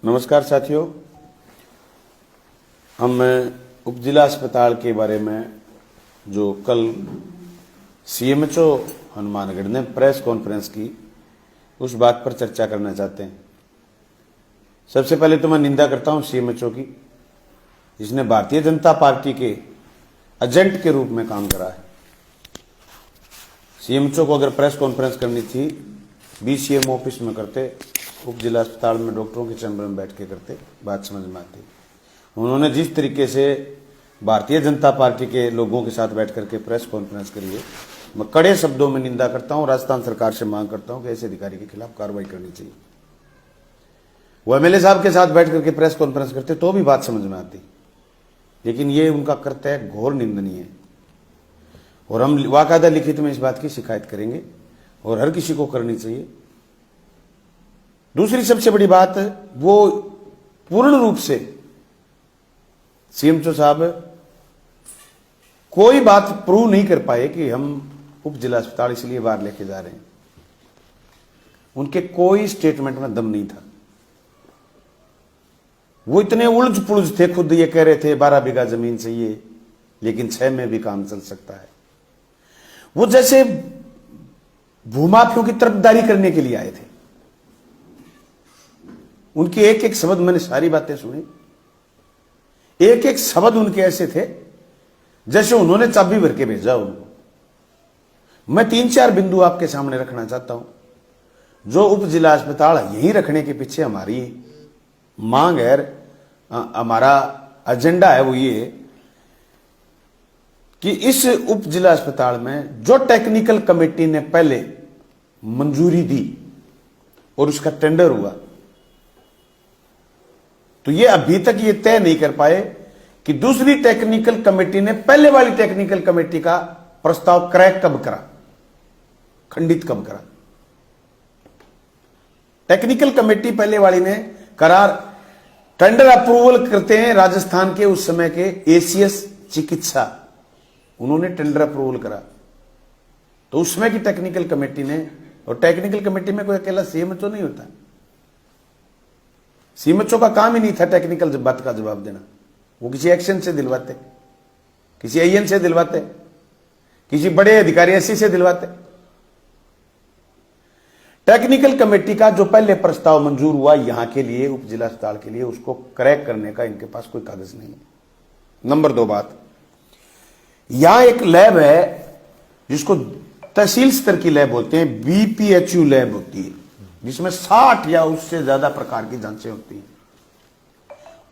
नमस्कार साथियों, हम उप जिला अस्पताल के बारे में जो कल सीएमएचओ हनुमानगढ़ ने प्रेस कॉन्फ्रेंस की उस बात पर चर्चा करना चाहते हैं। सबसे पहले तो मैं निंदा करता हूं सीएमएचओ की, जिसने भारतीय जनता पार्टी के एजेंट के रूप में काम करा है। सीएमएचओ को अगर प्रेस कॉन्फ्रेंस करनी थी बीसीएम ऑफिस में करते, उप जिला अस्पताल में डॉक्टरों के चैम्बर में बैठ के करते, बात समझ में आती। उन्होंने जिस तरीके से भारतीय जनता पार्टी के लोगों के साथ बैठ करके प्रेस कॉन्फ्रेंस करी है, मैं कड़े शब्दों में निंदा करता हूं। राजस्थान सरकार से मांग करता हूं कि ऐसे अधिकारी के खिलाफ कार्रवाई करनी चाहिए। वो एमएलए साहब के साथ बैठ करके प्रेस कॉन्फ्रेंस करते तो भी बात समझ में आती, लेकिन ये उनका कर्तव्य घोर निंदनीय है और हम वाकायदा लिखित में इस बात की शिकायत करेंगे और हर किसी को करनी चाहिए। दूसरी सबसे बड़ी बात, वो पूर्ण रूप से सीएमएचओ साहब कोई बात प्रूव नहीं कर पाए कि हम उप जिला अस्पताल इसलिए बाहर लेके जा रहे हैं। उनके कोई स्टेटमेंट में दम नहीं था। वो इतने उलझ पुलझ थे, खुद ये कह रहे थे 12 बीघा जमीन चाहिए लेकिन 6 में भी काम चल सकता है। वो जैसे भूमाफियों की तरफदारी करने के लिए आए थे। उनके एक एक शब्द, मैंने सारी बातें सुनी, एक एक शब्द उनके ऐसे थे जैसे उन्होंने चाबी भर के भेजा उनको। मैं 3-4 बिंदु आपके सामने रखना चाहता हूं जो उप जिला अस्पताल यहीं रखने के पीछे हमारी मांग है, हमारा एजेंडा है। वो ये कि इस उप जिला अस्पताल में जो टेक्निकल कमेटी ने पहले मंजूरी दी और उसका टेंडर हुआ, तो ये अभी तक ये तय नहीं कर पाए कि दूसरी टेक्निकल कमेटी ने पहले वाली टेक्निकल कमेटी का प्रस्ताव क्रैक कब करा, खंडित कब करा। टेक्निकल कमेटी पहले वाली ने करार टेंडर अप्रूवल करते हैं राजस्थान के उस समय के एसीएस चिकित्सा, उन्होंने टेंडर अप्रूवल करा। तो उस समय की टेक्निकल कमेटी ने, और टेक्निकल कमेटी में कोई अकेला सीएमएचओ नहीं होता। सीएमएचओ का काम ही नहीं था टेक्निकल बात का जवाब देना। वो किसी एक्शन से दिलवाते, किसी आईएन से दिलवाते, किसी बड़े अधिकारी एससी से दिलवाते। टेक्निकल कमेटी का जो पहले प्रस्ताव मंजूर हुआ यहां के लिए, उप जिला अस्पताल के लिए, उसको क्रैक करने का इनके पास कोई कागज नहीं है। नंबर 2 बात, यहां एक लैब है जिसको तहसील स्तर की लैब बोलते हैं, बीपीएचयू लैब होती है, जिसमें 60 या उससे ज्यादा प्रकार की जांचें होती हैं।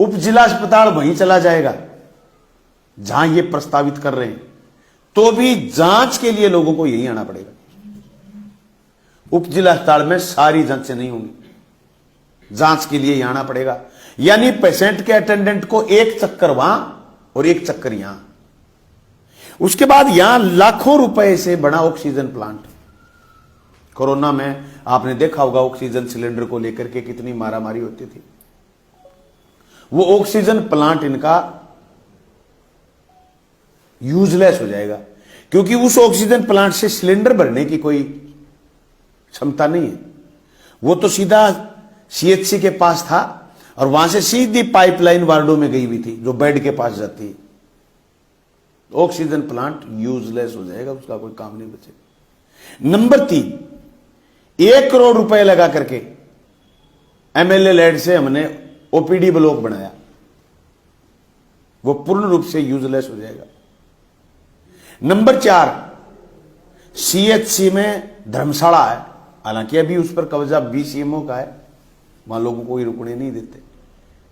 उप जिला अस्पताल वहीं चला जाएगा जहां ये प्रस्तावित कर रहे हैं, तो भी जांच के लिए लोगों को यहीं आना पड़ेगा। उप जिला अस्पताल में सारी जांचें नहीं होंगी, जांच के लिए यहां आना पड़ेगा। यानी पेशेंट के अटेंडेंट को एक चक्कर वहां और एक चक्कर यहां। उसके बाद यहां लाखों रुपए से बना ऑक्सीजन प्लांट। कोरोना में आपने देखा होगा ऑक्सीजन सिलेंडर को लेकर के कितनी मारामारी होती थी। वो ऑक्सीजन प्लांट इनका यूजलेस हो जाएगा, क्योंकि उस ऑक्सीजन प्लांट से सिलेंडर भरने की कोई क्षमता नहीं है। वो तो सीधा सीएचसी के पास था और वहां से सीधी पाइपलाइन वार्डों में गई हुई थी जो बेड के पास जाती है। ऑक्सीजन प्लांट यूजलेस हो जाएगा, उसका कोई काम नहीं बचेगा। नंबर 3, 1 करोड़ रुपए लगा करके एमएलए लेड से हमने ओपीडी ब्लॉक बनाया, वो पूर्ण रूप से यूजलेस हो जाएगा। नंबर 4, सीएचसी में धर्मशाला है, हालांकि अभी उस पर कब्जा बीसीएमओ का है, वहां लोगों को ही रुकने नहीं देते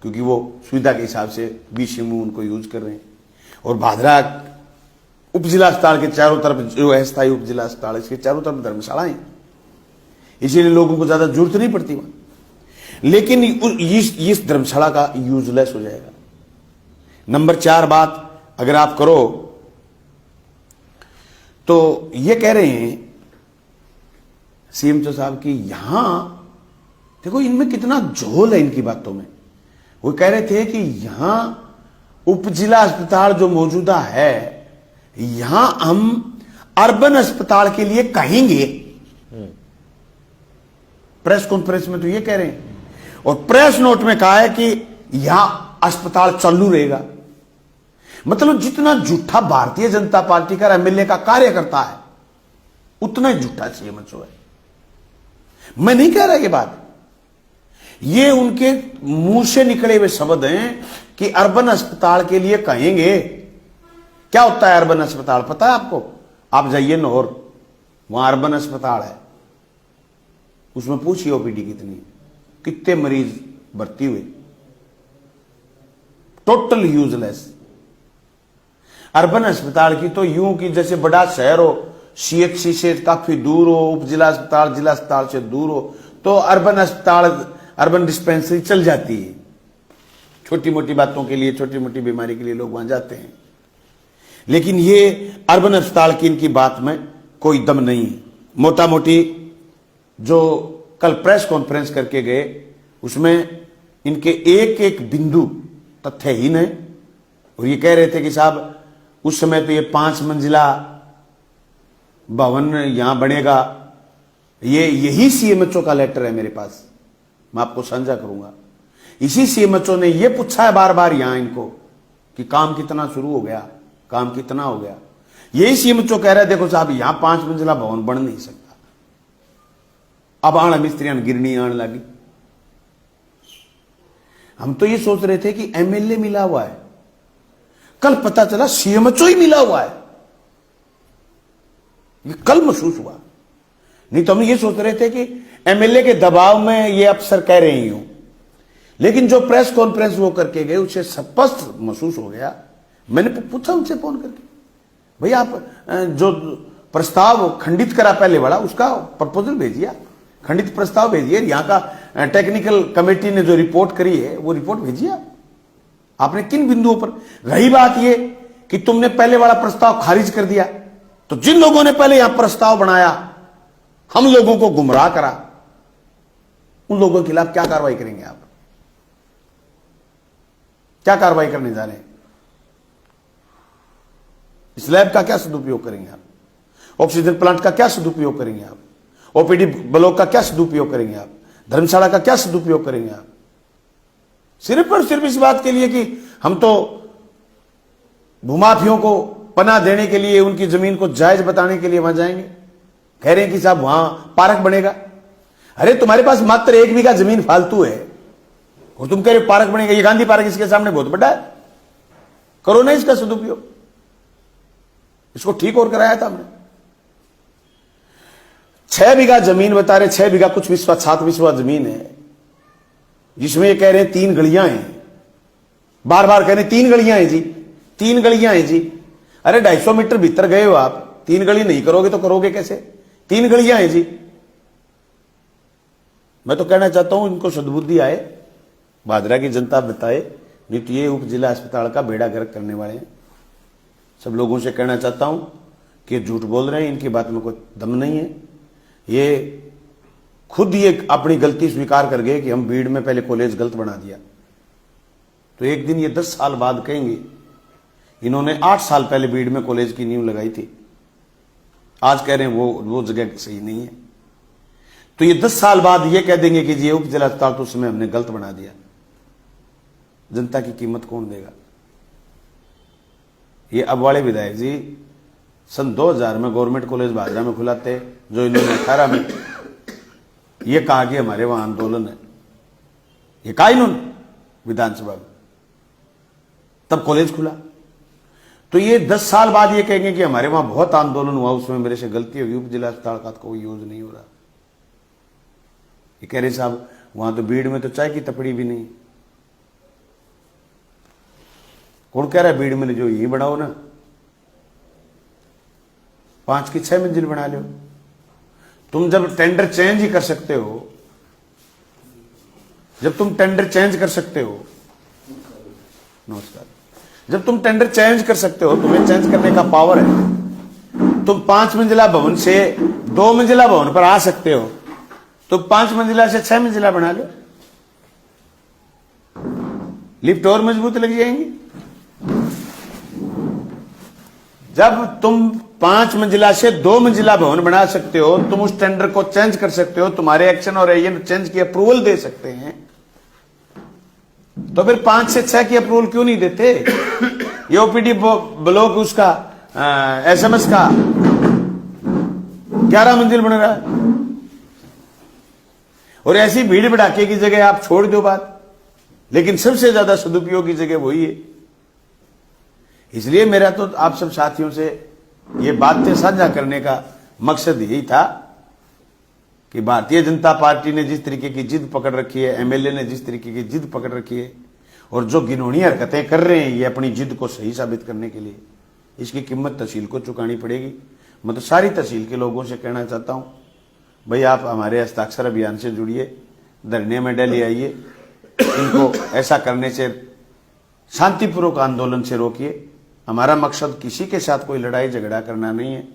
क्योंकि वो सुविधा के हिसाब से बीसीएमओ उनको यूज कर रहे हैं। और भादरा उप जिला अस्पताल के चारों तरफ जो है स्थायी उप जिला अस्पताल, इसके चारों तरफ धर्मशालाएं, इसीलिए लोगों को ज्यादा जरूरत नहीं पड़ती वहां। लेकिन इस धर्मशाला का यूजलेस हो जाएगा। नंबर 4 बात अगर आप करो तो ये कह रहे हैं सीएमएचओ साहब की, यहां देखो इनमें कितना झोल है इनकी बातों में। वो कह रहे थे कि यहां उप जिला अस्पताल जो मौजूदा है, यहां हम अर्बन अस्पताल के लिए कहेंगे। प्रेस कॉन्फ्रेंस में तो ये कह रहे हैं। और प्रेस नोट में कहा है कि यहां अस्पताल चालू रहेगा। मतलब जितना झूठा भारतीय जनता पार्टी का एमएलए का कार्यकर्ता है उतना ही झूठा सीएमएचओ है। मैं नहीं कह रहा ये बात, ये उनके मुंह से निकले हुए शब्द हैं कि अर्बन अस्पताल के लिए कहेंगे। क्या होता है अर्बन अस्पताल पता है आपको? आप जाइए नौर, वहां अर्बन अस्पताल है, उसमें पूछिए ओपीडी कितने मरीज भर्ती हुए, टोटल यूजलेस। अर्बन अस्पताल की तो यूं कि जैसे बड़ा शहर हो, सीएचसी से काफी दूर हो, उप जिला अस्पताल से दूर हो, तो अर्बन अस्पताल, अर्बन डिस्पेंसरी चल जाती है। छोटी मोटी बातों के लिए, छोटी मोटी बीमारी के लिए लोग वहां जाते हैं। लेकिन ये अर्बन अस्पताल की इनकी बात में कोई दम नहीं है। मोटा मोटी जो कल प्रेस कॉन्फ्रेंस करके गए उसमें इनके एक एक बिंदु तथ्यहीन है। और ये कह रहे थे कि साहब उस समय तो ये 5 मंजिला भवन यहां बनेगा। यही सीएमएचओ का लेटर है मेरे पास, मैं आपको साझा करूंगा। इसी सीएमएचओ ने ये पूछा है बार बार यहां इनको कि काम कितना शुरू हो गया, काम कितना हो गया। यही सीएमएचओ कह रहा है देखो साहब यहां 5 मंजिला भवन बन नहीं सकता। अब आना मिस्त्रियां गिरनी आने लगी। हम तो ये सोच रहे थे कि एमएलए मिला हुआ है, कल पता चला सीएमएचओ ही मिला हुआ है। ये कल महसूस हुआ, नहीं तो हम ये सोच रहे थे कि एमएलए के दबाव में ये अफसर कह रहे ही हूं। लेकिन जो प्रेस कॉन्फ्रेंस वो करके गए उससे स्पष्ट महसूस हो गया। मैंने पूछा उनसे फोन करके, भाई आप जो प्रस्ताव खंडित करा पहले वाला उसका प्रपोजल भेजिए, खंडित प्रस्ताव भेजिए। यहां का टेक्निकल कमेटी ने जो रिपोर्ट करी है वो रिपोर्ट भेजिए। आपने किन बिंदुओं पर, रही बात ये कि तुमने पहले वाला प्रस्ताव खारिज कर दिया, तो जिन लोगों ने पहले यहां प्रस्ताव बनाया, हम लोगों को गुमराह करा, उन लोगों के खिलाफ क्या कार्रवाई करेंगे आप? क्या कार्रवाई करने जा रहे हैं? इस लैब का क्या सदुपयोग करेंगे आप? ऑक्सीजन प्लांट का क्या सदुपयोग करेंगे आप? ओपीडी ब्लॉक का क्या सदुपयोग करेंगे आप? धर्मशाला का क्या सदुपयोग करेंगे आप? सिर्फ और सिर्फ इस बात के लिए कि हम तो भूमाफियों को पनाह देने के लिए, उनकी जमीन को जायज बताने के लिए वहां जाएंगे। कह रहे हैं कि साहब वहां पार्क बनेगा। अरे तुम्हारे पास मात्र 1 बीघा जमीन फालतू है और तुम कह रहे हो पार्क बनेगा। ये गांधी पार्क इसके सामने बहुत बड़ा है, करो ना इसका सदुपयोग। इसको ठीक और कराया था हमने। 6 बीघा जमीन बता रहे, 6 बीघा कुछ विश्वा 7 विश्वा जमीन है, जिसमें ये कह रहे हैं 3 गलियां हैं। बार बार कह रहे हैं 3 गलियां हैं जी, 3 गलियां हैं जी। अरे 250 मीटर भीतर गए हो आप, 3 गली नहीं करोगे तो करोगे कैसे? 3 गलियां हैं जी। मैं तो कहना चाहता हूं इनको सद्बुद्धि आए, भादरा की जनता बताए, नहीं तो ये उप जिला अस्पताल का बेड़ा गर्क करने वाले हैं। सब लोगों से कहना चाहता हूं कि झूठ बोल रहे हैं, इनकी बात में कोई दम नहीं है। ये खुद ये अपनी गलती स्वीकार कर गए कि हम बीड़ में पहले कॉलेज गलत बना दिया, तो एक दिन ये 10 साल बाद कहेंगे इन्होंने 8 साल पहले बीड़ में कॉलेज की नींव लगाई थी, आज कह रहे हैं वो जगह सही नहीं है। तो ये 10 साल बाद ये कह देंगे कि ये उप जिला अस्पताल तो उस समय हमने गलत बना दिया। जनता की कीमत कौन देगा? ये अब वाले विधायक जी सन 2000 में गवर्नमेंट कॉलेज भादरा में खुलाते, जो इन्होंने 18 में ये कहा कि हमारे वहां आंदोलन है, ये कहा इन्होंने विधानसभा में, तब कॉलेज खुला। तो ये 10 साल बाद ये कहेंगे कि हमारे वहां बहुत आंदोलन हुआ, उसमें मेरे से गलती होगी, उप जिला अस्पताल का कोई यूज नहीं हो रहा। ये कह रहे साहब वहां तो भीड़ में तो चाय की तपड़ी भी नहीं। कौन कह रहा है भीड़ में जो यही बनाओ ना, 5 की 6 मंजिल बना लो। तुम जब टेंडर चेंज ही कर सकते हो, जब तुम टेंडर चेंज कर सकते हो, नमस्कार, जब तुम टेंडर चेंज कर सकते हो, तुम्हें चेंज करने का पावर है, तुम 5 मंजिला भवन से 2 मंजिला भवन पर आ सकते हो, तो 5 मंजिला से 6 मंजिला बना लो, लिफ्ट और मजबूत लग जाएंगी। जब तुम 5 मंजिला से 2 मंजिला भवन बना सकते हो, तुम उस टेंडर को चेंज कर सकते हो, तुम्हारे एक्शन और एजेंट चेंज की अप्रूवल दे सकते हैं, तो फिर 5 से 6 की अप्रूवल क्यों नहीं देते? ये ओपीडी ब्लॉक उसका एसएमएस का 11 मंजिल बन रहा है, और ऐसी भीड़ भड़ाके की जगह आप छोड़ दो बात, लेकिन सबसे ज्यादा सदुपयोग की जगह वही है। इसलिए मेरा तो आप सब साथियों से ये बातें साझा करने का मकसद यही था कि भारतीय जनता पार्टी ने जिस तरीके की जिद पकड़ रखी है, एमएलए ने जिस तरीके की जिद पकड़ रखी है, और जो घिनौनी हरकतें कर रहे हैं ये अपनी जिद को सही साबित करने के लिए, इसकी कीमत तहसील को चुकानी पड़ेगी। मैं तो सारी तहसील के लोगों से कहना चाहता हूं, भाई आप हमारे हस्ताक्षर अभियान से जुड़िए, धरने में डेली आइए, इनको ऐसा करने से शांतिपूर्वक आंदोलन से रोकिए। हमारा मकसद किसी के साथ कोई लड़ाई झगड़ा करना नहीं है,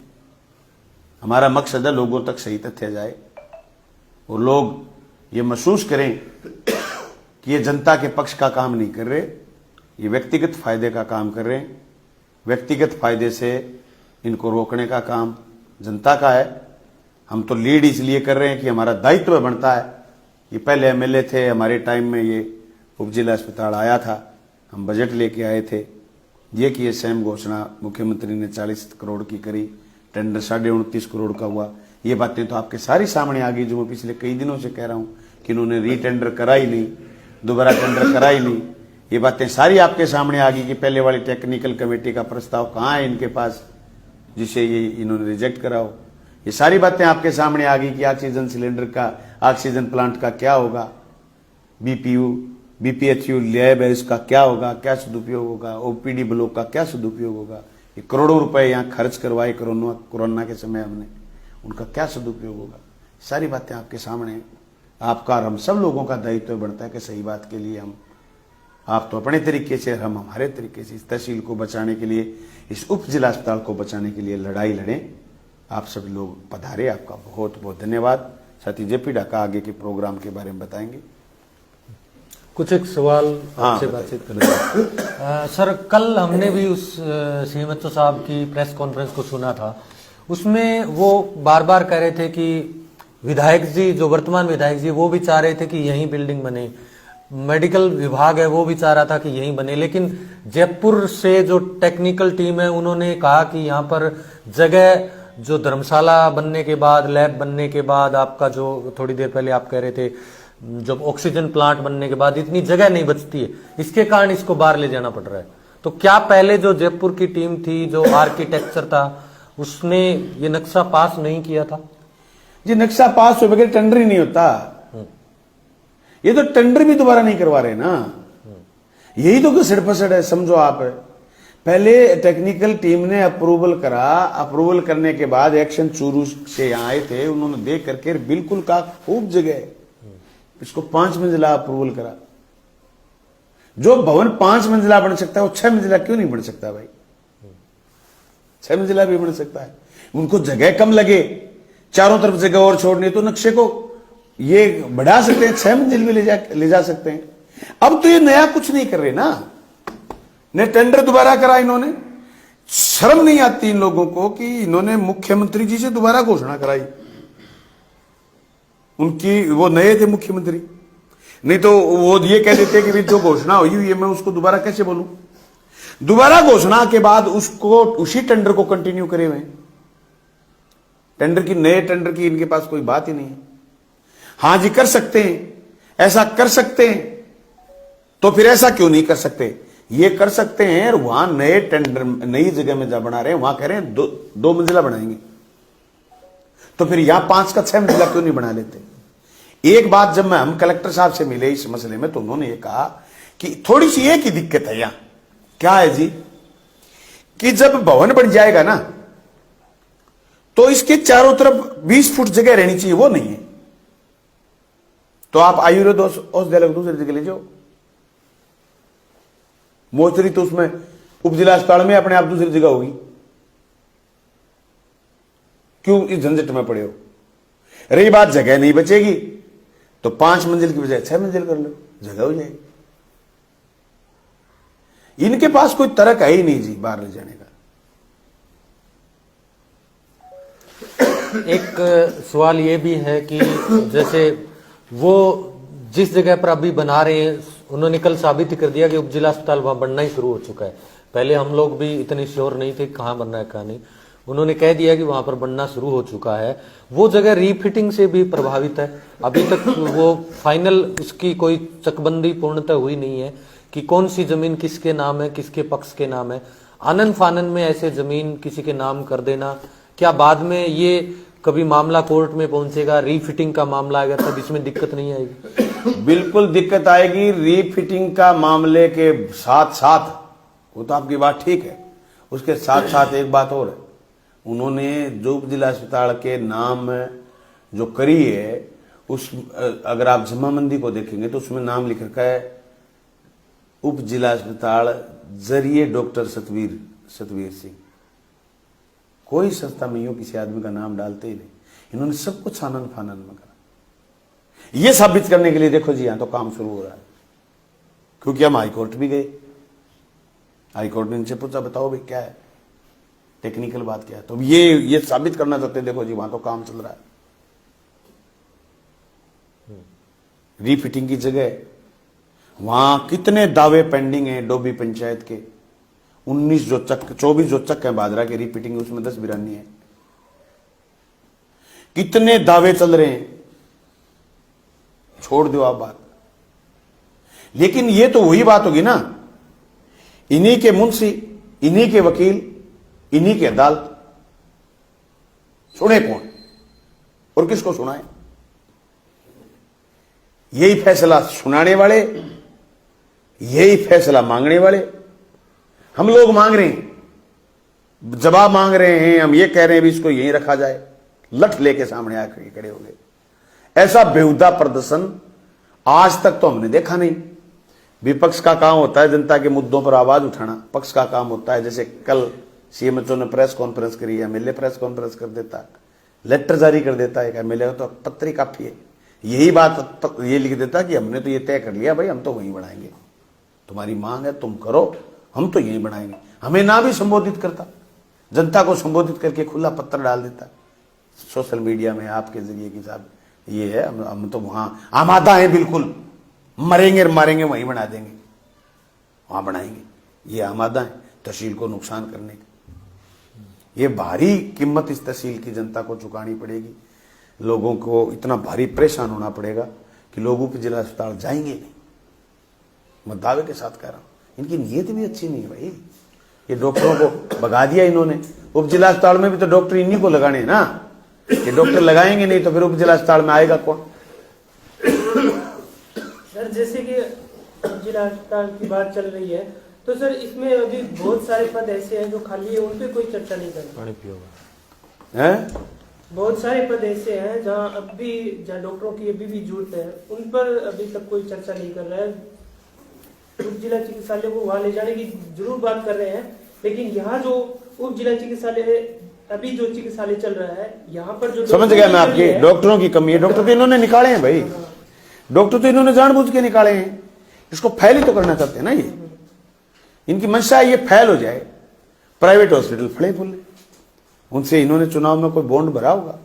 हमारा मकसद है लोगों तक सही तथ्य जाए और लोग ये महसूस करें कि ये जनता के पक्ष का काम नहीं कर रहे, ये व्यक्तिगत फायदे का काम कर रहे हैं। व्यक्तिगत फायदे से इनको रोकने का काम जनता का है। हम तो लीड इसलिए कर रहे हैं कि हमारा दायित्व बनता है। ये पहले एमएलए थे, हमारे टाइम में ये उपजिला अस्पताल आया था, हम बजट लेके आए थे, ये कि ये सेम घोषणा मुख्यमंत्री ने 40 करोड़ की करी, टेंडर 29.5 करोड़ का हुआ। ये बातें तो आपके सारी सामने आ गई, जो मैं पिछले कई दिनों से कह रहा हूं कि इन्होंने रीटेंडर करा ही नहीं, दोबारा टेंडर करा ही नहीं। ये बातें सारी आपके सामने आ गई कि पहले वाली टेक्निकल कमेटी का प्रस्ताव कहां है इनके पास, जिसे ये इन्होंने रिजेक्ट करा हो। ये सारी बातें आपके सामने आ गई कि ऑक्सीजन सिलेंडर का, ऑक्सीजन प्लांट का क्या होगा, बीपीएचयू लैब है इसका क्या होगा, क्या सदुपयोग होगा, ओपीडी ब्लॉक का क्या सदुपयोग होगा। ये करोड़ों रुपए यहाँ खर्च करवाए कोरोना के समय हमने, उनका क्या सदुपयोग होगा। सारी बातें आपके सामने हैं। आपका और हम सब लोगों का दायित्व बनता है कि सही बात के लिए हम, आप तो अपने तरीके से, हम हमारे तरीके से इस तहसील को बचाने के लिए, इस उप जिला अस्पताल को बचाने के लिए लड़ाई लड़ें। आप सब लोग पधारे, आपका बहुत बहुत धन्यवाद। साथी जेपी ढाका आगे के प्रोग्राम के बारे में बताएंगे। कुछ एक सवाल आपसे बातचीत करें। सर, कल हमने भी उस सीएमएचओ साहब की प्रेस कॉन्फ्रेंस को सुना था, उसमें वो बार बार कह रहे थे कि विधायक जी, जो वर्तमान विधायक जी, वो भी चाह रहे थे कि यहीं बिल्डिंग बने, मेडिकल विभाग है वो भी चाह रहा था कि यहीं बने, लेकिन जयपुर से जो टेक्निकल टीम है उन्होंने कहा कि यहाँ पर जगह, जो धर्मशाला बनने के बाद, लैब बनने के बाद, आपका जो थोड़ी देर पहले आप कह रहे थे जब ऑक्सीजन प्लांट बनने के बाद इतनी जगह नहीं बचती है, इसके कारण इसको बाहर ले जाना पड़ रहा है। तो क्या पहले जो जयपुर की टीम थी, जो आर्किटेक्चर था, उसने ये नक्शा पास नहीं किया था? जी, नक्शा पास हो बगैर टेंडर ही नहीं होता। ये तो टेंडर भी दोबारा नहीं करवा रहे ना, यही तो घसड़ फसड़ है। समझो आप, पहले टेक्निकल टीम ने अप्रूवल करा, अप्रूवल करने के बाद एक्शन चूरू से यहां आए थे, उन्होंने देख करके बिल्कुल कहा खूब जगह, इसको 5 मंजिला अप्रूवल करा। जो भवन 5 मंजिला बन सकता है वो 6 मंजिला क्यों नहीं बन सकता भाई? 6 मंजिला भी बन सकता है। उनको जगह कम लगे, चारों तरफ जगह और छोड़नी, तो नक्शे को ये बढ़ा सकते हैं, 6 मंजिल में ले जा सकते हैं। अब तो ये नया कुछ नहीं कर रहे ना, ने टेंडर दोबारा करा इन्होंने। शर्म नहीं आती इन लोगों को कि इन्होंने मुख्यमंत्री जी से दोबारा घोषणा कराई। उनकी, वो नए थे मुख्यमंत्री, नहीं तो वो ये कह देते कि जो घोषणा हुई है मैं उसको दोबारा कैसे बोलूं। दोबारा घोषणा के बाद उसको, उसी टेंडर को कंटिन्यू करे हुए। टेंडर की, नए टेंडर की इनके पास कोई बात ही नहीं है। हां जी, कर सकते हैं, ऐसा कर सकते हैं, तो फिर ऐसा क्यों नहीं कर सकते? ये कर सकते हैं, और वहां नए टेंडर, नई जगह में जब बना रहे हैं, वहां कह रहे हैं 2 मंजिला बनाएंगे, तो फिर यहां 5 का 6 मंजिला क्यों नहीं बना लेते? एक बात, जब हम कलेक्टर साहब से मिले इस मसले में, तो उन्होंने ये कहा कि थोड़ी सी एक ही दिक्कत है यहां। क्या है जी? कि जब भवन बन जाएगा ना, तो इसके चारों तरफ 20 फुट जगह रहनी चाहिए, वो नहीं है। तो आप आयुर्वेद औषधालय दूसरी जगह ले जाओ। मोचरी तो उसमें उपजिला अस्पताल में अपने आप दूसरी जगह होगी, क्यों इस झंझट में पड़े हो? रही बात जगह नहीं बचेगी, तो 5 मंजिल की बजाय 6 मंजिल कर लो, जगह हो जाएगी। इनके पास कोई तर्क है ही नहीं जी बाहर ले जाने का। एक सवाल ये भी है कि जैसे वो जिस जगह पर अभी बना रहे हैं उन्होंने कल साबित ही कर दिया कि उपजिला अस्पताल वहां बनना ही शुरू हो चुका है। पहले हम लोग भी इतनी श्योर नहीं थे कहाँ बनना है कहाँ नहीं। उन्होंने कह दिया कि वहां पर बनना शुरू हो चुका है। वो जगह रीफिटिंग से भी प्रभावित है। अभी तक वो फाइनल उसकी कोई चकबंदी पूर्णतः हुई नहीं है कि कौन सी जमीन किसके नाम है, किसके पक्ष के नाम है। आनन फानन में ऐसे जमीन किसी के नाम कर देना, क्या बाद में ये कभी मामला कोर्ट में पहुंचेगा, रीफिटिंग का मामला आएगा तब इसमें दिक्कत नहीं आएगी? बिल्कुल दिक्कत आएगी। रीफिटिंग का मामले के साथ साथ, वो तो आपकी बात ठीक है, उसके साथ साथ एक बात और है, उन्होंने जो उप जिला अस्पताल के नाम जो करी है, उस अगर आप जमाबंदी को देखेंगे तो उसमें नाम लिख रखा है उप जिला अस्पताल जरिए डॉक्टर सतवीर सिंह। कोई संस्था में यूं किसी आदमी का नाम डालते ही नहीं। इन्होंने सब कुछ आनन फानन में करा। ये साबित करने के लिए देखो जी, यहां तो काम शुरू हो रहा है, क्योंकि हम हाईकोर्ट भी गए। हाईकोर्ट ने इनसे पूछा बताओ भाई क्या है, टेक्निकल बात क्या है, तो ये साबित करना चाहते हैं, देखो जी वहां तो काम चल रहा है। रीफिटिंग की जगह वहां कितने दावे पेंडिंग हैं डोबी पंचायत के, 24 जो चक है बाजरा के रीफिटिंग, उसमें 10 बिरानी है। कितने दावे चल रहे हैं, छोड़ दो आप बात। लेकिन ये तो वही बात होगी ना, इन्हीं के मुंशी, इन्हीं के वकील, इन्हीं की अदालत, सुने कौन और किसको सुनाए? यही फैसला सुनाने वाले, यही फैसला मांगने वाले। हम लोग मांग रहे हैं, जवाब मांग रहे हैं, हम ये कह रहे हैं भी इसको यहीं रखा जाए, लठ लेके सामने आकर खड़े हो गए। ऐसा बेहुदा प्रदर्शन आज तक तो हमने देखा नहीं। विपक्ष का काम होता है जनता के मुद्दों पर आवाज उठाना, पक्ष का काम होता है, जैसे कल सीएमएचओ ने प्रेस कॉन्फ्रेंस करी, एमएलए प्रेस कॉन्फ्रेंस कर देता, लेटर जारी कर देता है, एमएलए तो पत्र ही काफी है, यही बात ये लिख देता कि हमने तो ये तय कर लिया भाई, हम तो वहीं बढ़ाएंगे, तुम्हारी मांग है तुम करो, हम तो यहीं बढ़ाएंगे। हमें ना भी संबोधित करता, जनता को संबोधित करके खुला पत्र डाल देता सोशल मीडिया में आपके जरिए कि साहब ये है, हम तो वहां आमादा है, बिल्कुल मरेंगे मारेंगे वहीं बना देंगे, वहां बनाएंगे, ये आमादा है तहसील को नुकसान करने की। ये भारी कीमत इस तहसील की जनता को चुकानी पड़ेगी, लोगों को इतना भारी परेशान होना पड़ेगा कि लोग उप जिला अस्पताल जाएंगे नहीं। मैं दावे के साथ कह रहा हूं, इनकी नीयत भी अच्छी नहीं है भाई। ये डॉक्टरों को भगा दिया इन्होंने, उप जिला अस्पताल में भी तो डॉक्टर इन्हीं को लगाने हैं ना, ये डॉक्टर लगाएंगे नहीं तो फिर उप जिला अस्पताल में आएगा कौन? सर जैसे कि जिला अस्पताल की बात चल रही है, तो सर इसमें अभी बहुत सारे पद ऐसे हैं जो खाली है, उन पे कोई चर्चा नहीं कर रही। पानी पियोगा हैं? बहुत सारे पद ऐसे हैं जहाँ डॉक्टरों की अभी भी जरूरत है, उन पर अभी तक कोई चर्चा नहीं कर रहा है। उप जिला चिकित्सालय को वहां ले जाने की जरूर बात कर रहे हैं, लेकिन यहाँ जो उप जिला चिकित्सालय अभी जो चिकित्सालय चल रहा है, यहाँ पर जो समझ गया मैं आपकी, डॉक्टरों की कमी है। डॉक्टर तो इन्होंने निकाले हैं भाई, डॉक्टर तो इन्होंने जानबूझ के निकाले हैं, इसको फैल ही तो करना चाहते हैं ना। ये इनकी मंशा है, ये फैल हो जाए, प्राइवेट हॉस्पिटल फड़े फूले। उनसे इन्होंने चुनाव में कोई बॉन्ड भरा होगा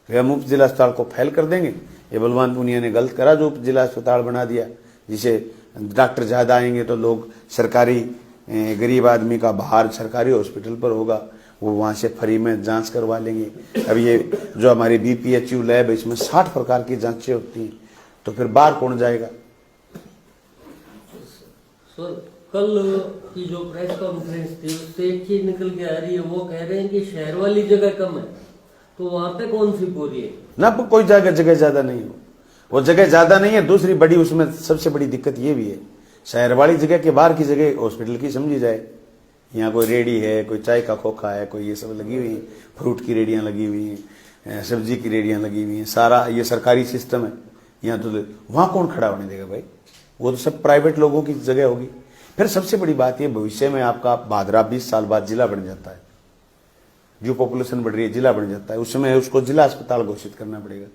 कि हम उप जिला अस्पताल को फैल कर देंगे। ये बलवान पुनिया ने गलत करा जो उप जिला अस्पताल बना दिया, जिसे डॉक्टर ज्यादा आएंगे तो लोग सरकारी, गरीब आदमी का भार सरकारी हॉस्पिटल पर होगा, वो वहां से फ्री में जांच करवा लेंगे। अब ये जो हमारी बीपीएचयू लैब है, इसमें 60 प्रकार की जांचें होती हैं, तो फिर बाहर कौन जाएगा? सर कल की जो प्रेस कॉन्फ्रेंस थी उससे एक चीज निकल के आ रही है, वो कह रहे हैं कि शहर वाली जगह कम है, तो वहां पे कौन सी पूरी है? ना कोई जगह ज्यादा नहीं हो, वो जगह ज्यादा नहीं है। दूसरी बड़ी उसमें सबसे बड़ी दिक्कत ये भी है, शहर वाली जगह के बाहर की जगह हॉस्पिटल की समझी जाए। यहाँ कोई रेडी है, कोई चाय का खोखा है, कोई ये सब लगी हुई है, फ्रूट की रेडियां लगी हुई हैं, सब्जी की रेडियां लगी हुई हैं, सारा ये सरकारी सिस्टम है। यहाँ तो वहां कौन खड़ा होने देगा भाई? वो तो सब प्राइवेट लोगों की जगह होगी। फिर सबसे बड़ी बात ये, भविष्य में आपका भादरा 20 साल बाद जिला बन जाता है, जो पॉपुलेशन बढ़ रही है जिला बन जाता है, उस समय उसको जिला अस्पताल घोषित करना पड़ेगा।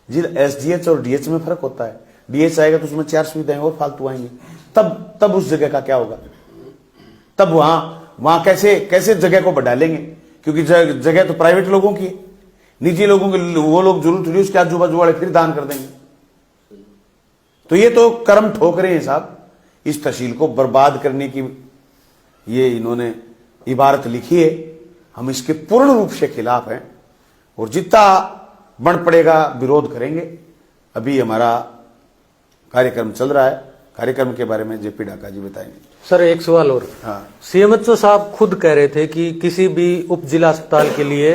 जिला एसडीएच और डीएच में फर्क होता है, डीएच आएगा तो उसमें 4 सुविधाएं और फालतू आएंगी, तब उस जगह का क्या होगा? तब वहां कैसे जगह को बढ़ा लेंगे? क्योंकि जगह तो प्राइवेट लोगों की, निजी लोगों की, वो लोग जरूर उसके आजू बाजू वाले फिर दान कर देंगे। तो ये तो कर्म ठोक रहे हैं साहब। इस तहसील को बर्बाद करने की ये इन्होंने इबारत लिखी है। हम इसके पूर्ण रूप से खिलाफ हैं और जितना बन पड़ेगा विरोध करेंगे। अभी हमारा कार्यक्रम चल रहा है, कार्यक्रम के बारे में जेपी ढाका जी बताएंगे। सर एक सवाल और। हाँ। सीएमएचओ साहब खुद कह रहे थे कि किसी भी उप जिला अस्पताल के लिए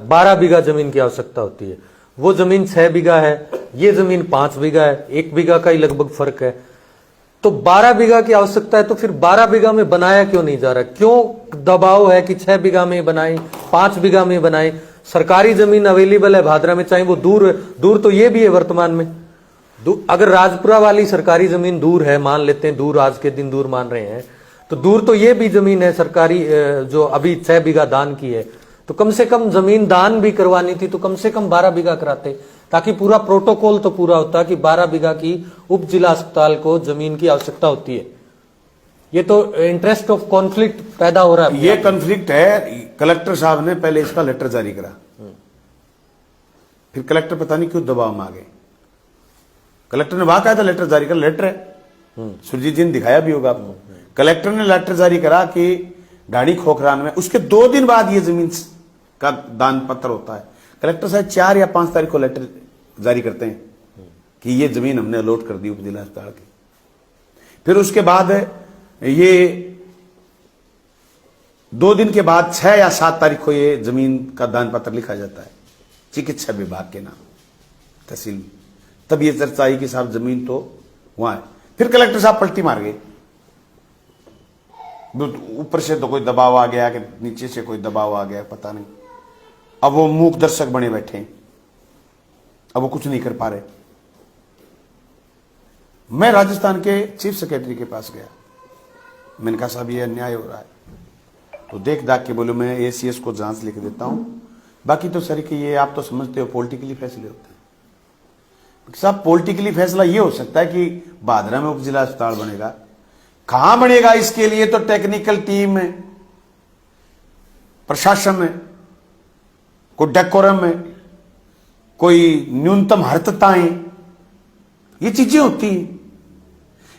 12 बीघा जमीन की आवश्यकता होती है। वो जमीन 6 बीघा है, ये जमीन 5 बीघा है, 1 बीघा का ही लगभग फर्क है। तो 12 बीघा की आवश्यकता है तो फिर 12 बीघा में बनाया क्यों नहीं जा रहा? क्यों दबाव है कि 6 बीघा में बनाए, 5 बीघा में बनाए? सरकारी जमीन अवेलेबल है भादरा में, चाहे वो दूर तो ये भी है वर्तमान में। अगर राजपुरा वाली सरकारी जमीन दूर है, मान लेते हैं दूर, आज के दिन दूर मान रहे हैं, तो दूर तो ये भी जमीन है सरकारी जो अभी 6 बीघा दान की है। तो कम से कम जमीन दान भी करवानी थी तो कम से कम 12 बीघा कराते, ताकि पूरा प्रोटोकॉल तो पूरा होता कि 12 बीघा की उप जिला अस्पताल को जमीन की आवश्यकता होती है। ये तो इंटरेस्ट ऑफ कॉन्फ्लिक्ट पैदा हो रहा है। ये कॉन्फ्लिक्ट है। कलेक्टर साहब ने पहले इसका लेटर जारी करा, फिर कलेक्टर पता नहीं क्यों दबाव में आ गए। कलेक्टर ने वहां कहा था लेटर जारी कर, लेटर है, सुरजीत जी ने दिखाया भी होगा आपको। कलेक्टर ने लेटर जारी करा कि ढाणी खोखरान में, उसके 2 दिन बाद ये जमीन का दान पत्र होता है। कलेक्टर साहब 4 या 5 तारीख को लेटर जारी करते हैं कि ये जमीन हमने अलॉट कर दी उप जिला अस्पताल की। फिर उसके बाद ये 2 दिन के बाद 6 या 7 तारीख को ये जमीन का दान पत्र लिखा जाता है चिकित्सा विभाग के नाम तहसील में। तब ये चर्चा आई कि साहब जमीन तो वहां है। फिर कलेक्टर साहब पलटी मार गए, ऊपर से तो कोई दबाव आ गया कि नीचे से कोई दबाव आ गया, पता नहीं। अब वो मूक दर्शक बने बैठे हैं, अब वो कुछ नहीं कर पा रहे। मैं राजस्थान के चीफ सेक्रेटरी के पास गया, मैंने कहा साहब ये अन्याय हो रहा है। तो देख दाख के बोले मैं एसीएस को जांच लिख देता हूं, बाकी तो सर कि ये आप तो समझते हो पॉलिटिकली फैसले होते हैं। साहब पॉलिटिकली फैसला ये हो सकता है कि भादरा में उप जिला अस्पताल बनेगा, कहां बनेगा इसके लिए तो टेक्निकल टीम है, प्रशासन है, कोई डेकोरम है, कोई न्यूनतम हर्तताएं, ये चीजें होती हैं।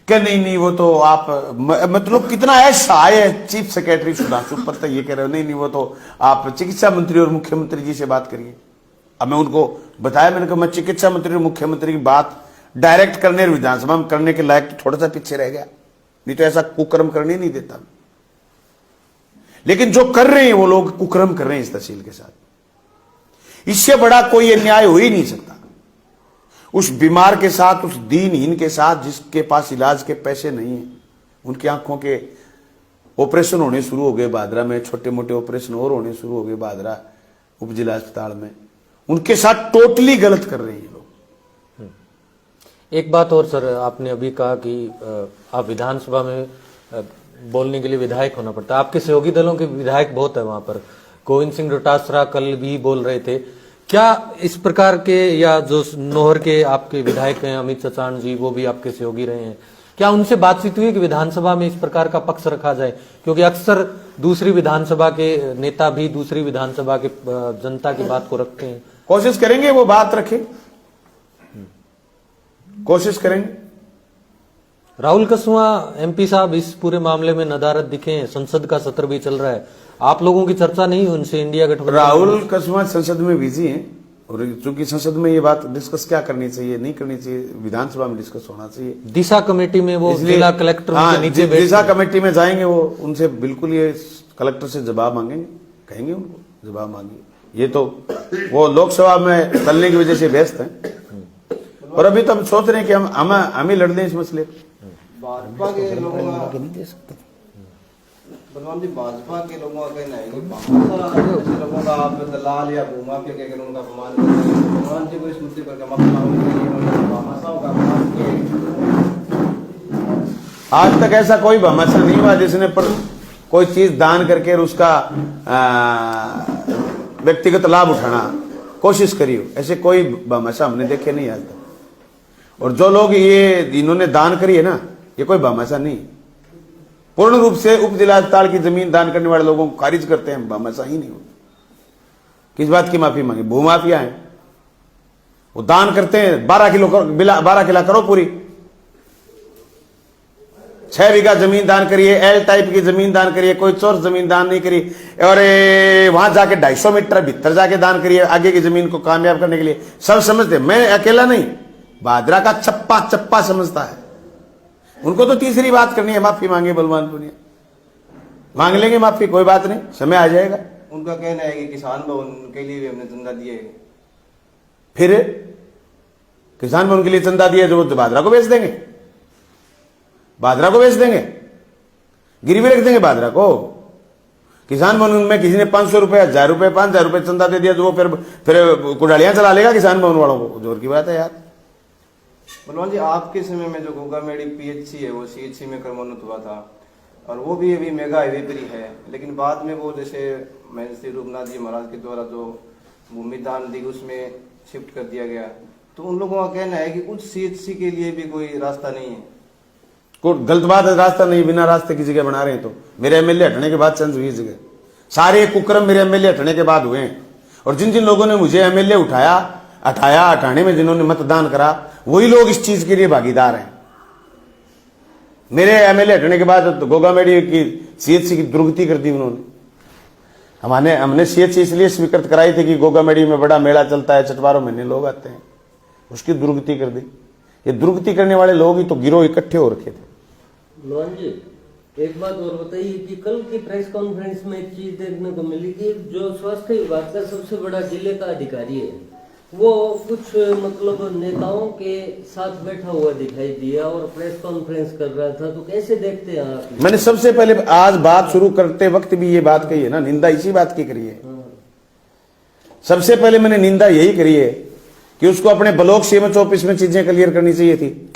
क्या नहीं वो तो आप मतलब कितना ऐसा है चीफ सेक्रेटरी सुधांशु पत्ता ये कह रहे हो, नहीं वो तो आप चिकित्सा मंत्री और मुख्यमंत्री जी से बात करिए। अब मैं उनको बताया, मैंने कहा मैं चिकित्सा मंत्री और मुख्यमंत्री की बात डायरेक्ट करने विधानसभा में करने के लायक तो थोड़ा सा पीछे रह गया, नहीं तो ऐसा कुकर्म करने नहीं देता। लेकिन जो कर रहे हैं वो लोग कुकर्म कर रहे हैं इस तहसील के साथ। इससे बड़ा कोई अन्याय हो ही नहीं सकता। उस बीमार के साथ, उस दीनहीन के साथ जिसके पास इलाज के पैसे नहीं है, उनकी आंखों के ऑपरेशन होने शुरू हो गए भादरा में, छोटे मोटे ऑपरेशन और होने शुरू हो गए भादरा उप जिला अस्पताल में, उनके साथ टोटली गलत कर रहे हैं लोग। एक बात और सर, आपने अभी कहा कि आप विधानसभा में बोलने के लिए विधायक होना पड़ता है। आपके सहयोगी दलों के विधायक बहुत है वहां पर। गोविंद सिंह डोटासरा कल भी बोल रहे थे। क्या इस प्रकार के, या जो नोहर के आपके विधायक हैं अमित चचान जी, वो भी आपके सहयोगी रहे हैं, क्या उनसे बातचीत हुई कि विधानसभा में इस प्रकार का पक्ष रखा जाए? क्योंकि अक्सर दूसरी विधानसभा के नेता भी दूसरी विधानसभा के जनता की बात को रखते हैं। कोशिश करेंगे वो बात रखें, कोशिश करेंगे। राहुल कसवां एमपी साहब इस पूरे मामले में नदारद दिखे हैं, संसद का सत्र भी चल रहा है, आप लोगों की चर्चा नहीं हुई उनसे? इंडिया गठबंधन राहुल कसवां संसद में बिजी हैं, और चूंकि संसद में ये बात डिस्कस क्या करनी चाहिए नहीं करनी चाहिए, विधानसभा में डिस्कस होना चाहिए। दिशा कमेटी में वो जिला कलेक्टर हाँ, के नीचे दिशा कमेटी में जाएंगे, वो उनसे बिल्कुल ये कलेक्टर से जवाब मांगेंगे, कहेंगे उनको जवाब मांगिए। ये तो वो लोकसभा में चलने की वजह से व्यस्त हैं, और अभी तो हम सोच रहे हैं कि हम ही लड़ दें इस मसले पर। भाजपा के लोगों का नहीं दे सकते। बलवान जी, भाजपा के लोगों का कहना है कि ऐसे लोगों का आप दलाल या भूमाफिया कहकर उनका अपमान करते हैं। बलवान जी को इस मुद्दे पर का अपमान किया। आज तक ऐसा कोई भामाशाह नहीं हुआ जिसने पर कोई चीज दान करके उसका व्यक्तिगत लाभ उठाना कोशिश करी हो, ऐसे कोई भामाशाह हमने देखे नहीं आज तक। और जो लोग ये इन्होंने दान करी है ना, ये कोई भामाशाह नहीं, पूर्ण रूप से उप जिला अस्पताल की जमीन दान करने वाले लोगों को खारिज करते हैं, भामाशाह ही नहीं होते। किस बात की माफी मांगे? भूमाफिया है, वो दान करते हैं 12 किला करो पूरी, 6 बीघा जमीन दान करिए, एल टाइप की जमीन दान करिए, कोई चोर जमीन दान नहीं करी, और वहां जाके 250 मीटर भीतर जाके दान करिए आगे की जमीन को कामयाब करने के लिए। सब समझते, मैं अकेला नहीं, भादरा का चप्पा चप्पा समझता है। उनको तो तीसरी बात करनी है, माफी मांगे बलवान पुनिया, मांग लेंगे माफी, कोई बात नहीं, समय आ जाएगा। उनका कहना है कि किसान भवन के लिए भी हमने चंदा दिए है। फिर किसान भवन के लिए चंदा दिया जो वो भादरा को बेच देंगे, भादरा को बेच देंगे, गिरवी रख देंगे भादरा को। किसान भवन में किसी ने 500 रुपए, 1000 रुपए, 5000 रुपए चंदा दे दिया तो वो फिर कुड़ालियां चला लेगा किसान भवन वालों को, जोर की बात है यार। बलवान जी, आपके समय में जो गोगामेडी पीएचसी है वो सीएचसी में क्रमोन्नत हुआ था, और वो भी अभी मेगा हाईवे पर ही है, लेकिन बाद में वो जैसे महर्षि रूपनाथ जी महाराज के द्वारा जो भूमि दान दी उसमें शिफ्ट कर दिया गया। तो उन लोगों का कहना है कि उस सीएचसी के लिए भी कोई रास्ता नहीं है। कोई गलत बात है, रास्ता नहीं, बिना रास्ते की जगह बना रहे हैं। तो मेरे एमएलए हटने के बाद चेंज हुई जगह, सारे कुक्रम मेरे एमएलए हटने के बाद हुए हैं। और जिन जिन लोगों ने मुझे एमएलए हटाने में जिन्होंने मतदान करा, वही लोग इस चीज के लिए भागीदार हैं। मेरे एमएलए हटने के बाद तो गोगामेडी की सीएचसी की दुर्गति कर दी उन्होंने। हमने सीएचसी इसलिए स्वीकृत कराई थी कि गोगामेडी में बड़ा मेला चलता है, 12 महीने लोग आते हैं, उसकी दुर्गति कर दी। ये दुर्गति करने वाले लोग ही तो गिरोह इकट्ठे हो रखे थे। लोहान जी, एक बात और बताइए कि कल की प्रेस कॉन्फ्रेंस में एक चीज देखने को मिली कि जो स्वास्थ्य विभाग का सबसे बड़ा जिले का अधिकारी है वो कुछ मतलब नेताओं के साथ बैठा हुआ दिखाई दिया और प्रेस कॉन्फ्रेंस कर रहा था, तो कैसे देखते हैं आप? मैंने सबसे पहले आज बात शुरू करते वक्त भी ये बात कही है ना, निंदा इसी बात की करी है। सबसे पहले मैंने निंदा यही करी है कि उसको अपने ब्लॉक सीएमएच ऑफिस में चीजें क्लियर करनी चाहिए थी।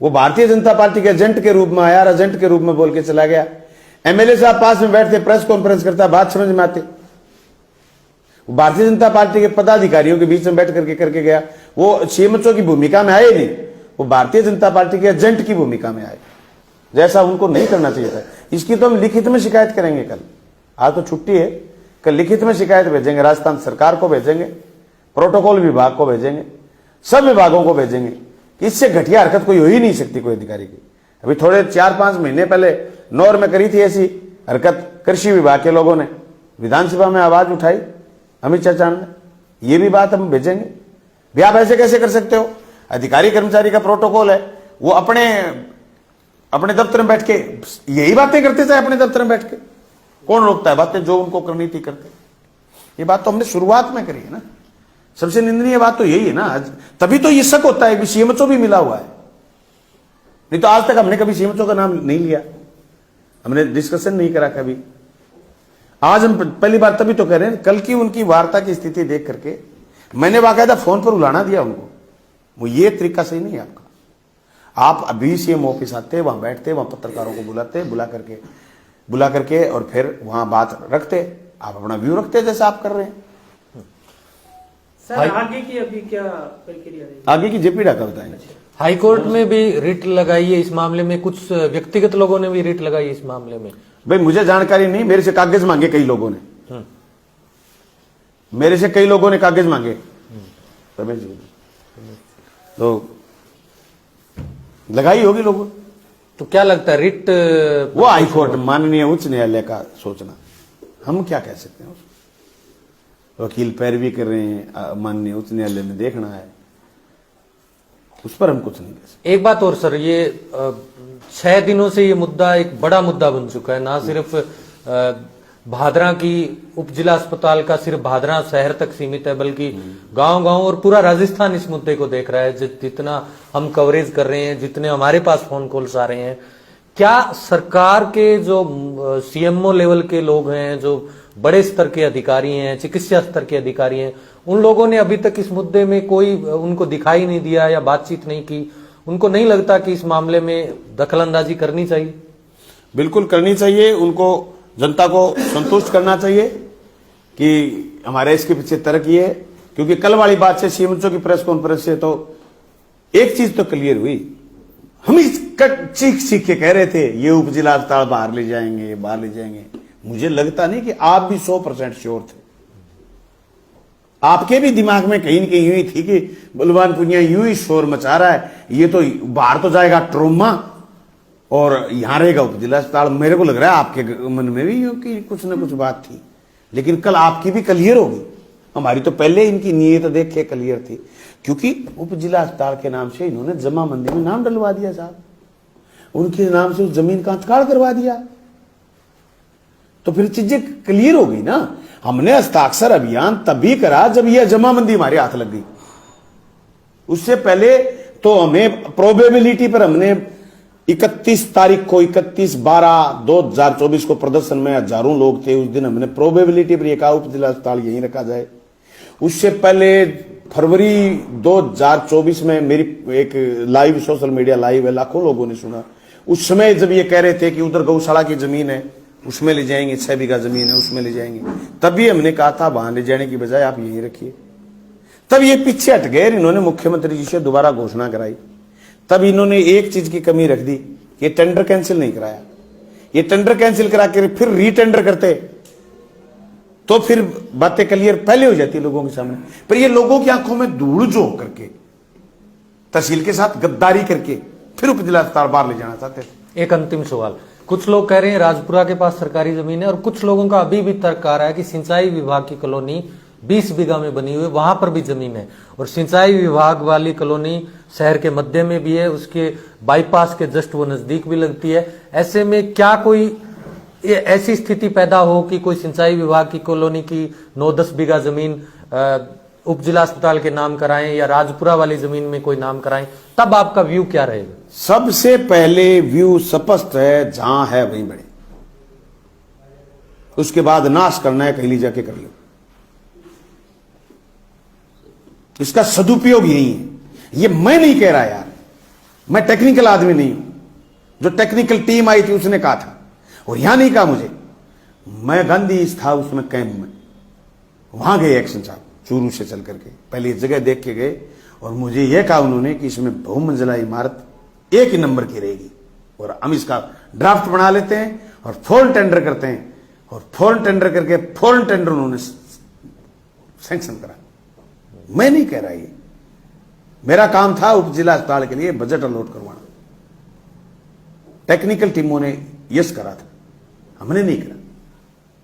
वो भारतीय जनता पार्टी के एजेंट के रूप में आया, एजेंट के रूप में बोल के चला गया। एमएलए साहब पास में बैठते, प्रेस कॉन्फ्रेंस करता, बात समझ में आती। वो भारतीय जनता पार्टी के पदाधिकारियों के बीच में बैठ करके गया। वो सीएमएचओ की भूमिका में आए नहीं, वो भारतीय जनता पार्टी के एजेंट की भूमिका में आए, जैसा उनको नहीं करना चाहिए था। इसकी तो हम लिखित में शिकायत करेंगे कल। आज तो छुट्टी है, कल लिखित में शिकायत भेजेंगे, राजस्थान सरकार को भेजेंगे, प्रोटोकॉल विभाग को भेजेंगे, सब विभागों को भेजेंगे। इससे घटिया हरकत कोई हो ही नहीं सकती कोई अधिकारी की। अभी थोड़े 4-5 महीने पहले नौर में करी थी ऐसी हरकत कृषि विभाग के लोगों ने, विधानसभा में आवाज उठाई अमित चाचा ने, ये भी बात हम भेजेंगे। भी आप ऐसे कैसे कर सकते हो? अधिकारी कर्मचारी का प्रोटोकॉल है, वो अपने दफ्तर में बैठ के यही बातें करते थे, अपने दफ्तर में बैठ के कौन रोकता है? बातें जो उनको करनी थी करते। ये बात तो हमने शुरुआत में करी है ना। सबसे निंदनीय बात तो यही है ना, तभी तो ये शक होता है कि सीएमएचओ भी मिला हुआ है। नहीं तो आज तक हमने कभी सीएमएचओ का नाम नहीं लिया, हमने डिस्कशन नहीं करा कभी। आज हम पहली बार तभी तो कह रहे हैं। कल की उनकी वार्ता की स्थिति देख करके मैंने बाकायदा फोन पर उलाना दिया उनको। वो ये तरीका सही नहीं है आपका। आप अभी सीएम ऑफिस आते, वहां बैठते, वहां पत्रकारों को बुलाते, बुला करके और फिर वहां बात रखते, आप अपना व्यू रखते जैसा आप कर रहे हैं। सर आगे की अभी क्या प्रक्रिया है? आगे की जेपी डाका बताएंगे। हाईकोर्ट में भी रिट लगाई है इस मामले में, कुछ व्यक्तिगत लोगों ने भी रिट लगाई है इस मामले में। भाई मुझे जानकारी नहीं, मेरे से कागज मांगे कई लोगों ने, मेरे से कई लोगों ने कागज मांगे रमेश जी, तो लगाई होगी लोगों। तो क्या लगता है रिट? वो हाईकोर्ट माननीय उच्च न्यायालय का सोचना, हम क्या कह सकते हैं? वकील पैरवी कर रहे हैं, माननीय उच्च न्यायालय ने देखना है, उस पर हम कुछ नहीं कह सकते। एक बात और सर, ये 6 दिनों से ये मुद्दा एक बड़ा मुद्दा बन चुका है। ना सिर्फ भादरा की उप जिला अस्पताल का सिर्फ भादरा शहर तक सीमित है, बल्कि गांव-गांव और पूरा राजस्थान इस मुद्दे को देख रहा है। जितना हम कवरेज कर रहे हैं, जितने हमारे पास फोन कॉल्स आ रहे हैं, क्या सरकार के जो सीएमओ लेवल के लोग हैं, जो बड़े स्तर के अधिकारी हैं, चिकित्सा स्तर के अधिकारी हैं, उन लोगों ने अभी तक इस मुद्दे में कोई उनको दिखाई नहीं दिया या बातचीत नहीं की? उनको नहीं लगता कि इस मामले में दखलंदाजी करनी चाहिए? बिल्कुल करनी चाहिए। उनको जनता को संतुष्ट करना चाहिए कि हमारे इसके पीछे तर्क ये है, क्योंकि कल वाली बात से सीएमएचओ की प्रेस कॉन्फ्रेंस से तो एक चीज तो क्लियर हुई। हम इस चीख के कह रहे थे ये उप जिला अस्पताल बाहर ले जाएंगे। मुझे लगता नहीं कि आप भी 100% श्योर थे। आपके भी दिमाग में कहीं न कहीं यूं थी कि बलवान पुनिया यूं ही शोर मचा रहा है, ये तो बाहर तो जाएगा ट्रोमा, और यहां रहेगा उपजिला अस्पताल। मेरे को लग रहा है आपके मन में भी कि कुछ ना कुछ बात थी, लेकिन कल आपकी भी क्लियर होगी। हमारी तो पहले इनकी नीयत देख के क्लियर थी, क्योंकि उपजिला अस्पताल के नाम से इन्होंने जमाबंदी में नाम डलवा दिया साहब, उनके नाम से उस जमीन का अंतकाल करवा दिया, तो फिर चीजें क्लियर हो गई ना। हमने हस्ताक्षर अभियान तभी करा जब यह जमाबंदी हमारे हाथ लग गई। उससे पहले तो हमें प्रोबेबिलिटी पर हमने 31 तारीख को 31/12/2024 को प्रदर्शन में हजारों लोग थे, उस दिन हमने प्रोबेबिलिटी पर यह कहा उपजिला अस्पताल यहीं रखा जाए। उससे पहले फरवरी 2024 में मेरी एक लाइव सोशल मीडिया लाइव है, लाखों लोगों ने सुना। उस समय जब ये कह रहे थे कि उधर गौशाला की जमीन है उसमें ले जाएंगे, 6 बीघा जमीन है उसमें ले जाएंगे, तभी हमने कहा था वहां ले जाने की बजाय आप यहीं रखिए। तब ये पीछे हट गए, इन्होंने मुख्यमंत्री जी से दोबारा घोषणा कराई। तब इन्होंने एक चीज की कमी रख दी, ये टेंडर कैंसिल नहीं कराया। ये टेंडर कैंसिल करा के फिर रीटेंडर करते तो फिर बातें क्लियर पहले हो जाती लोगों के सामने। पर ये लोगों की आंखों में धूल झोंक करके, तहसील के साथ गद्दारी करके फिर उपजिला अस्पताल बाहर ले जाना चाहते थे। एक अंतिम सवाल, कुछ लोग कह रहे हैं राजपुरा के पास सरकारी जमीन है, और कुछ लोगों का अभी भी तर्क आ रहा है कि सिंचाई विभाग की कॉलोनी 20 बीघा में बनी हुई है, वहां पर भी जमीन है, और सिंचाई विभाग वाली कॉलोनी शहर के मध्य में भी है, उसके बाईपास के जस्ट वो नजदीक भी लगती है। ऐसे में क्या कोई ऐसी स्थिति पैदा हो कि कोई सिंचाई विभाग की कॉलोनी की 9-10 बीघा जमीन उपजिला अस्पताल के नाम कराएं, या राजपुरा वाली जमीन में कोई नाम कराएं, तब आपका व्यू क्या रहेगा? सबसे पहले व्यू स्पष्ट है, जहां है वहीं बढ़े। उसके बाद नाश करना है, कहीं जाके कर लो। इसका सदुपयोग यही है। ये मैं नहीं कह रहा यार, मैं टेक्निकल आदमी नहीं हूं। जो टेक्निकल टीम आई थी उसने कहा था, और यहां नहीं कहा मुझे। मैं गांधी था उसमें कैंप में, वहां गए एक्शन साहब चूरू से चल करके, पहले जगह देख के गए, और मुझे यह कहा उन्होंने कि इसमें बहुमंजिला इमारत 1 ही नंबर की रहेगी, और हम इसका ड्राफ्ट बना लेते हैं और फौरन टेंडर करते हैं। और फौरन टेंडर करके फौरन टेंडर उन्होंने सैंक्शन करा। मैं नहीं कह रहा, ये मेरा काम था उपजिला अस्पताल के लिए बजट अलॉट करवाना। टेक्निकल टीमों ने यस करा था, हमने नहीं करा।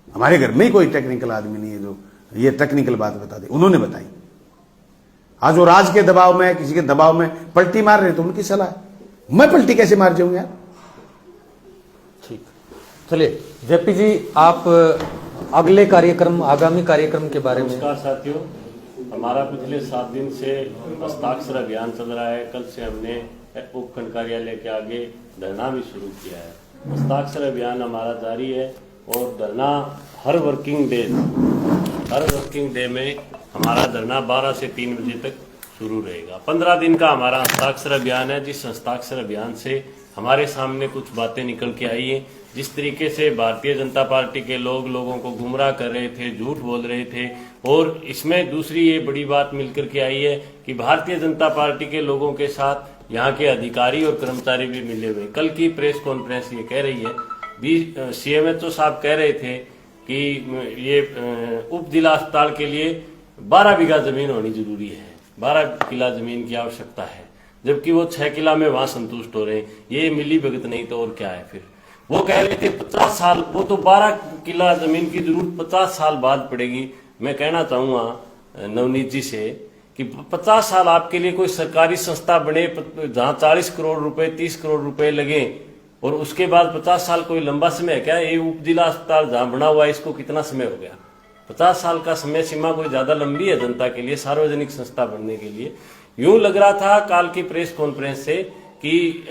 हमारे घर में कोई टेक्निकल आदमी नहीं है जो ये टेक्निकल बात बता दे, उन्होंने बताई। आज वो राज के दबाव में, किसी के दबाव में पलटी मार रहे तो उनकी सलाह है, मैं पलटी कैसे मार जाऊंगा यार? ठीक, चलिए जेपी जी, आप अगले कार्यक्रम, आगामी कार्यक्रम के बारे में। नमस्कार साथियों, हमारा पिछले 7 दिन से हस्ताक्षर अभियान चल रहा है। कल से हमने उपखंड कार्यालय के आगे धरना भी शुरू किया है। हस्ताक्षर अभियान हमारा जारी है, और धरना हर वर्किंग डे में हमारा धरना 12 से 3 बजे तक शुरू रहेगा। 15 दिन का हमारा हस्ताक्षर अभियान है, जिस हस्ताक्षर अभियान से हमारे सामने कुछ बातें निकल के आई हैं। जिस तरीके से भारतीय जनता पार्टी के लोगों को गुमराह कर रहे थे, झूठ बोल रहे थे, और इसमें दूसरी ये बड़ी बात मिलकर के आई है कि भारतीय जनता पार्टी के लोगों के साथ यहाँ के अधिकारी और कर्मचारी भी मिले हुए। कल की प्रेस कॉन्फ्रेंस ये कह रही है, CMHO साहब कह रहे थे कि ये उप जिला अस्पताल के लिए 12 बीघा जमीन होनी जरूरी है, 12 किला जमीन की आवश्यकता है, जबकि वो 6 किला में वहां संतुष्ट हो रहे हैं। ये मिली भगत नहीं तो और क्या है? फिर वो कह रहे थे 50 साल, वो तो 12 किला जमीन की जरूरत 50 साल बाद पड़ेगी। मैं कहना चाहूंगा नवनीत जी से कि 50 साल आपके लिए कोई सरकारी संस्था बने जहां 40 करोड़ रुपए 30 करोड़ रुपए लगे, और उसके बाद 50 साल कोई लंबा समय है क्या? ये उप जिला अस्पताल जहां बना हुआ है इसको कितना समय हो गया? 50 साल का समय सीमा कोई ज्यादा लंबी है जनता के लिए, सार्वजनिक संस्था बनने के लिए? यूं लग रहा था काल की प्रेस कॉन्फ्रेंस से कि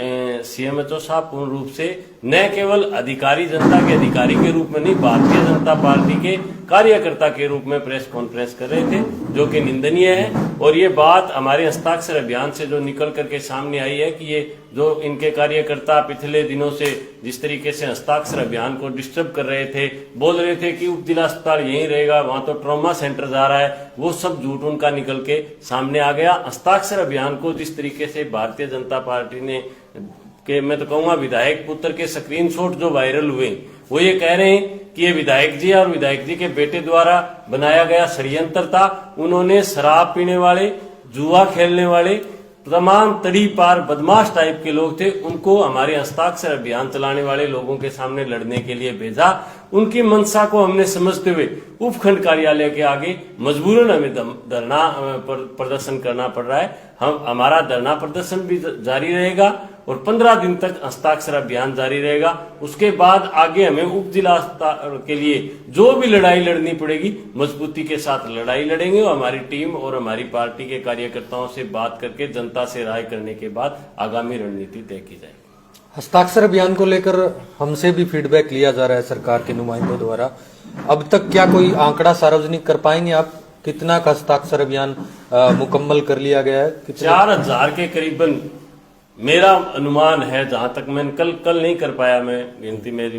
CMHO साहब पूर्ण रूप से न केवल अधिकारी, जनता के अधिकारी के रूप में नहीं, भारतीय जनता पार्टी के कार्यकर्ता के रूप में प्रेस कॉन्फ्रेंस कर रहे थे, जो कि निंदनीय है। और ये बात हमारे हस्ताक्षर अभियान से जो निकल करके सामने आई है कि ये जो इनके कार्यकर्ता पिछले दिनों से जिस तरीके से हस्ताक्षर अभियान को डिस्टर्ब कर रहे थे, बोल रहे थे कि उप जिला अस्पताल यहीं रहेगा, वहां तो ट्रॉमा सेंटर जा रहा है, वो सब झूठ उनका निकल के सामने आ गया। हस्ताक्षर अभियान को जिस तरीके से भारतीय जनता पार्टी ने के, मैं तो कहूंगा विधायक पुत्र के स्क्रीनशॉट जो वायरल हुए, वो ये कह रहे हैं कि ये विधायक जी और विधायक जी के बेटे द्वारा बनाया गया षड्यंत्र था। उन्होंने शराब पीने वाले, जुआ खेलने वाले, तमाम तड़ी पार बदमाश टाइप के लोग थे, उनको हमारे हस्ताक्षर अभियान चलाने वाले लोगों के सामने लड़ने के लिए भेजा। उनकी मंशा को हमने समझते हुए उपखंड कार्यालय के आगे मजबूरन हमें धरना प्रदर्शन करना पड़ रहा है। हमारा धरना प्रदर्शन भी जारी रहेगा और 15 दिन तक हस्ताक्षर अभियान जारी रहेगा। उसके बाद आगे हमें उप जिला अस्पताल के लिए जो भी लड़ाई लड़नी पड़ेगी मजबूती के साथ लड़ाई लड़ेंगे और हमारी टीम और हमारी पार्टी के कार्यकर्ताओं से बात करके जनता से राय करने के बाद आगामी रणनीति तय की जाएगी। हस्ताक्षर अभियान को लेकर हमसे भी फीडबैक लिया जा रहा है सरकार के नुमाइंदों द्वारा। अब तक क्या कोई आंकड़ा सार्वजनिक कर पाएंगे आप? कितना का हस्ताक्षर अभियान मुकम्मल कर लिया गया है? 4000 के करीबन मेरा अनुमान है, जहां तक मैंने कल नहीं कर पाया, मैं गिनती मेरी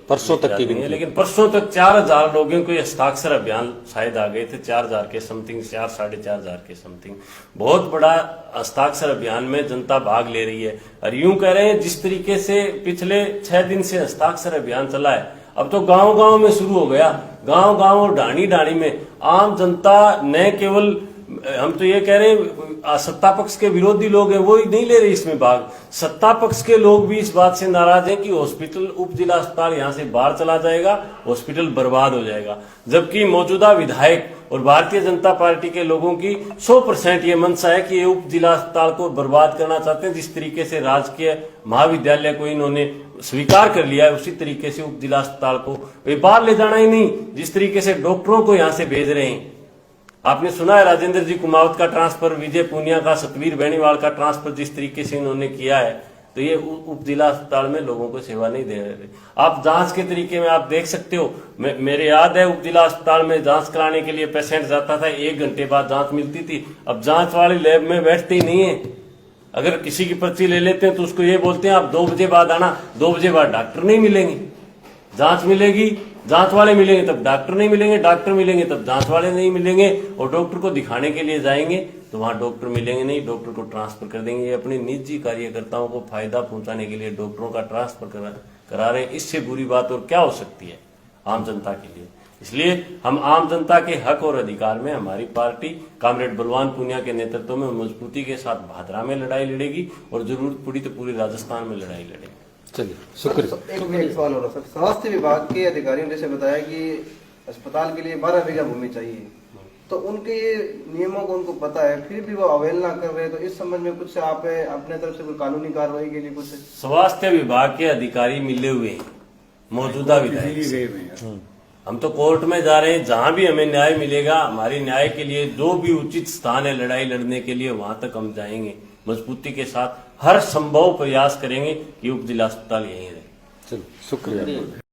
परसों तक की गिनती है, लेकिन परसों तक 4000 लोगों को हस्ताक्षर अभियान शायद आ गए थे। 4000 के समथिंग, 4-4.5 के समथिंग बहुत बड़ा हस्ताक्षर अभियान में जनता भाग ले रही है। और यूं कह रहे हैं जिस तरीके से पिछले 6 दिन से हस्ताक्षर अभियान चला है, अब तो गांव गांव में शुरू हो गया। गांव गांव और ढाणी ढाणी में आम जनता, न केवल हम तो ये कह रहे हैं सत्ता पक्ष के विरोधी लोग हैं वो ही नहीं ले रहे इसमें भाग, सत्ता पक्ष के लोग भी इस बात से नाराज हैं कि हॉस्पिटल, उप जिला अस्पताल यहां से बाहर चला जाएगा, हॉस्पिटल बर्बाद हो जाएगा। जबकि मौजूदा विधायक और भारतीय जनता पार्टी के लोगों की 100% ये मंशा है कि ये उप जिला अस्पताल को बर्बाद करना चाहते हैं। जिस तरीके से राजकीय महाविद्यालय को इन्होंने स्वीकार कर लिया है, उसी तरीके से उप जिला अस्पताल को वे बाहर ले जाना ही नहीं, जिस तरीके से डॉक्टरों को यहां से भेज रहे हैं। आपने सुना है राजेंद्र जी कुमावत का ट्रांसफर, विजय पूनिया का, सतवीर बेनीवाल का ट्रांसफर जिस तरीके से इन्होंने किया है, तो ये उप जिला अस्पताल में लोगों को सेवा नहीं दे रहे। आप जांच के तरीके में आप देख सकते हो, मेरे याद है उप जिला अस्पताल में जांच कराने के लिए पेशेंट जाता था, 1 घंटे बाद जांच मिलती थी। अब जांच वाले लैब में बैठते ही नहीं है। अगर किसी की पर्ची ले लेते हैं तो उसको ये बोलते हैं आप 2 बजे बाद आना, 2 बजे बाद डॉक्टर नहीं मिलेंगे, जांच मिलेगी, जांच वाले मिलेंगे तब डॉक्टर नहीं मिलेंगे, डॉक्टर मिलेंगे तब जांच वाले नहीं मिलेंगे, और डॉक्टर को दिखाने के लिए जाएंगे तो वहां डॉक्टर मिलेंगे नहीं, डॉक्टर को ट्रांसफर कर देंगे। ये अपने निजी कार्यकर्ताओं को फायदा पहुंचाने के लिए डॉक्टरों का ट्रांसफर करा रहे हैं। इससे बुरी बात और क्या हो सकती है आम जनता के लिए? इसलिए हम आम जनता के हक और अधिकार में हमारी पार्टी कामरेड बलवान पूनिया के नेतृत्व में मजबूती के साथ भादरा में लड़ाई लड़ेगी और जरूरत पड़ी तो पूरे राजस्थान में लड़ाई लड़ेगी। चलिए, शुक्रिया। एक सवाल हो रहा सर, स्वास्थ्य विभाग के अधिकारियों ने जैसे बताया कि अस्पताल के लिए 12 बीघा भूमि चाहिए, तो उनके नियमों को उनको पता है, फिर भी वो अवहेलना कर रहे हैं, तो इस संबंध में कुछ आप अपने तरफ से कोई कानूनी कार्रवाई के लिए कुछ? स्वास्थ्य विभाग के अधिकारी मिले हुए हैं मौजूदा विधायक से। हम तो कोर्ट में जा रहे हैं, जहां भी हमें न्याय मिलेगा, हमारी न्याय के लिए जो भी उचित स्थान है लड़ाई लड़ने के लिए, वहां तक हम जाएंगे। मजबूती के साथ हर संभव प्रयास करेंगे कि उप जिला अस्पताल यहीं रहे। चलो, शुक्रिया।